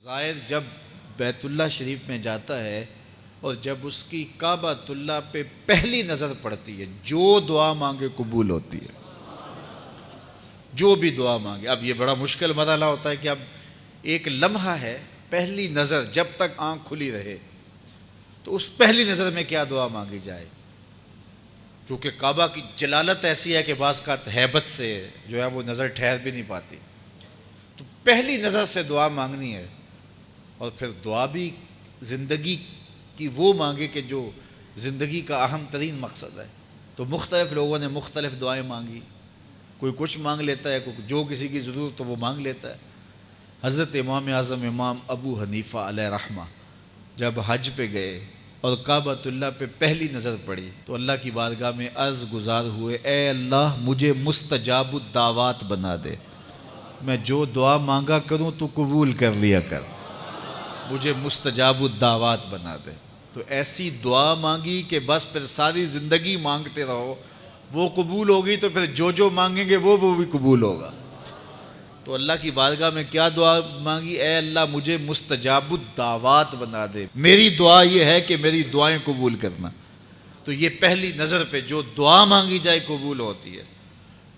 زائر جب بیت اللہ شریف میں جاتا ہے اور جب اس کی کعبۃ اللہ پہ پہلی نظر پڑتی ہے، جو دعا مانگے قبول ہوتی ہے، جو بھی دعا مانگے۔ اب یہ بڑا مشکل مرحلہ ہوتا ہے کہ اب ایک لمحہ ہے، پہلی نظر، جب تک آنکھ کھلی رہے تو اس پہلی نظر میں کیا دعا مانگی جائے، چونکہ کعبہ کی جلالت ایسی ہے کہ بعض کا ہیبت سے جو ہے وہ نظر ٹھہر بھی نہیں پاتی، تو پہلی نظر سے دعا مانگنی ہے۔ اور پھر دعا بھی زندگی کی وہ مانگے کہ جو زندگی کا اہم ترین مقصد ہے۔ تو مختلف لوگوں نے مختلف دعائیں مانگی، کوئی کچھ مانگ لیتا ہے، کوئی جو کسی کی ضرورت تو وہ مانگ لیتا ہے۔ حضرت امام اعظم امام ابو حنیفہ علیہ رحمہ جب حج پہ گئے اور کعبۃ اللہ پہ پہلی نظر پڑی تو اللہ کی بارگاہ میں عرض گزار ہوئے، اے اللہ مجھے مستجاب الدعوات بنا دے، میں جو دعا مانگا کروں تو قبول کر لیا کر، مجھے مستجاب الدعوات بنا دے۔ تو ایسی دعا مانگی کہ بس پھر ساری زندگی مانگتے رہو، وہ قبول ہوگی تو پھر جو مانگیں گے وہ بھی قبول ہوگا۔ تو اللہ کی بارگاہ میں کیا دعا مانگی؟ اے اللہ مجھے مستجاب الدعوات بنا دے، میری دعا یہ ہے کہ میری دعائیں قبول کرنا۔ تو یہ پہلی نظر پہ جو دعا مانگی جائے قبول ہوتی ہے۔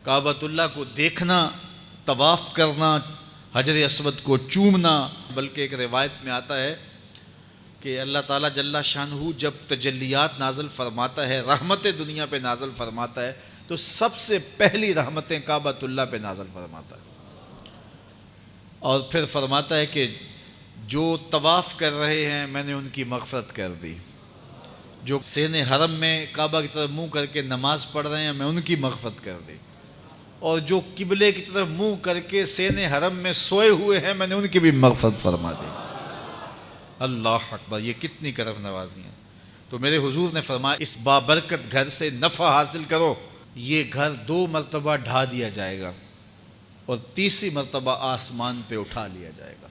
کعبۃ اللہ کو دیکھنا، طواف کرنا، حجر اسود کو چومنا، بلکہ ایک روایت میں آتا ہے کہ اللہ تعالیٰ جل شانہ جب تجلیات نازل فرماتا ہے، رحمت دنیا پہ نازل فرماتا ہے، تو سب سے پہلی رحمتیں کعبۃ اللہ پہ نازل فرماتا ہے، اور پھر فرماتا ہے کہ جو طواف کر رہے ہیں میں نے ان کی مغفرت کر دی، جو سین حرم میں کعبہ کی طرف منہ کر کے نماز پڑھ رہے ہیں میں ان کی مغفرت کر دی، اور جو قبلے کی طرف منہ کر کے سین حرم میں سوئے ہوئے ہیں میں نے ان کی بھی مغفرت فرما دی۔ اللہ اکبر، یہ کتنی کرم نوازی ہیں۔ تو میرے حضور نے فرمایا اس بابرکت گھر سے نفع حاصل کرو، یہ گھر 2 مرتبہ ڈھا دیا جائے گا اور تیسری مرتبہ آسمان پہ اٹھا لیا جائے گا۔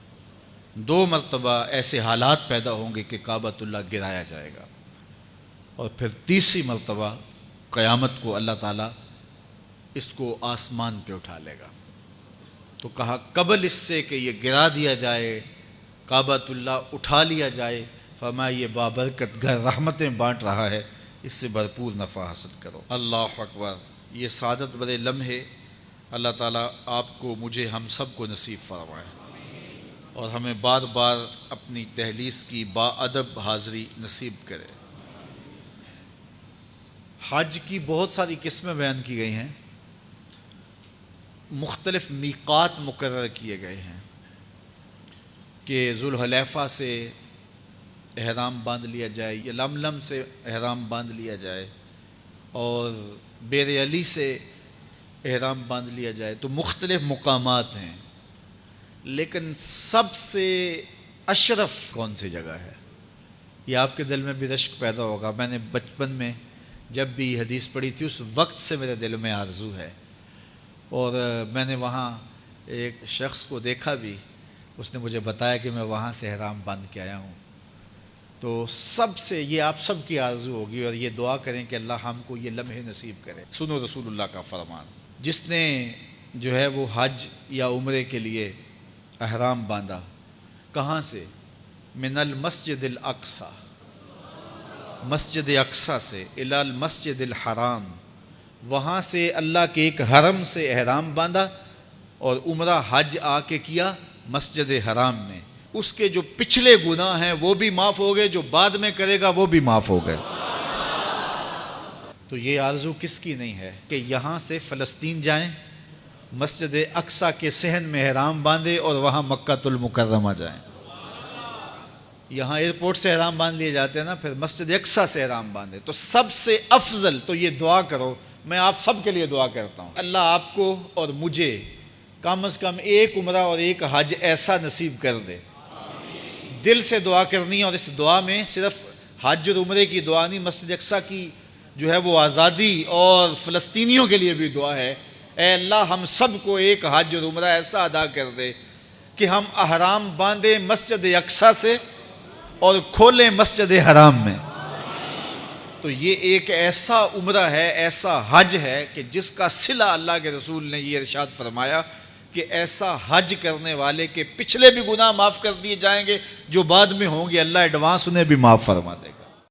2 مرتبہ ایسے حالات پیدا ہوں گے کہ کعبۃ اللہ گرایا جائے گا، اور پھر تیسری مرتبہ قیامت کو اللہ تعالیٰ اس کو آسمان پہ اٹھا لے گا۔ تو کہا قبل اس سے کہ یہ گرا دیا جائے، کعبۃ اللہ اٹھا لیا جائے، فرمایا یہ بابرکت گھر رحمتیں بانٹ رہا ہے، اس سے بھرپور نفع حاصل کرو۔ اللہ اکبر، یہ سعادت بڑے لمحے اللہ تعالیٰ آپ کو، مجھے، ہم سب کو نصیب فرمائے، اور ہمیں بار بار اپنی تحلیس کی با ادب حاضری نصیب کرے۔ حج کی بہت ساری قسمیں بیان کی گئی ہیں، مختلف میقات مقرر کیے گئے ہیں کہ ذوالحلیفہ سے احرام باندھ لیا جائے، یا لملم سے احرام باندھ لیا جائے، اور بیر علی سے احرام باندھ لیا جائے۔ تو مختلف مقامات ہیں، لیکن سب سے اشرف کون سی جگہ ہے؟ یہ آپ کے دل میں بھی رشک پیدا ہوگا۔ میں نے بچپن میں جب بھی حدیث پڑھی تھی اس وقت سے میرے دل میں آرزو ہے، اور میں نے وہاں ایک شخص کو دیکھا بھی، اس نے مجھے بتایا کہ میں وہاں سے احرام باندھ کے آیا ہوں۔ تو سب سے یہ آپ سب کی آرزو ہوگی، اور یہ دعا کریں کہ اللہ ہم کو یہ لمحے نصیب کرے۔ سنو رسول اللہ کا فرمان، جس نے جو ہے وہ حج یا عمرے کے لیے احرام باندھا، کہاں سے؟ من المسجد الاقصی، مسجد اقصی سے، الی المسجد الحرام، وہاں سے اللہ کے ایک حرم سے احرام باندھا، اور عمرہ حج آ کے کیا مسجد حرام میں، اس کے جو پچھلے گناہ ہیں وہ بھی معاف ہو گئے، جو بعد میں کرے گا وہ بھی معاف ہو گئے۔ تو یہ آرزو کس کی نہیں ہے کہ یہاں سے فلسطین جائیں، مسجد اقصی کے صحن میں احرام باندھے، اور وہاں مکہ المکرمہ جائیں۔ یہاں ایئرپورٹ سے احرام باندھ لیے جاتے ہیں نا، پھر مسجد اقصی سے احرام باندھے۔ تو سب سے افضل تو یہ دعا کرو، میں آپ سب کے لیے دعا کرتا ہوں، اللہ آپ کو اور مجھے کم از کم ایک عمرہ اور ایک حج ایسا نصیب کر دے۔ دل سے دعا کرنی ہے، اور اس دعا میں صرف حج اور عمرے کی دعا نہیں، مسجد اقصی کی جو ہے وہ آزادی اور فلسطینیوں کے لیے بھی دعا ہے۔ اے اللہ ہم سب کو ایک حج اور عمرہ ایسا ادا کر دے کہ ہم احرام باندھیں مسجد اقصی سے اور کھولیں مسجد حرام میں۔ تو یہ ایک ایسا عمرہ ہے، ایسا حج ہے کہ جس کا صلہ اللہ کے رسول نے یہ ارشاد فرمایا کہ ایسا حج کرنے والے کے پچھلے بھی گناہ معاف کر دیے جائیں گے، جو بعد میں ہوں گے اللہ ایڈوانس انہیں بھی معاف فرما دے گا۔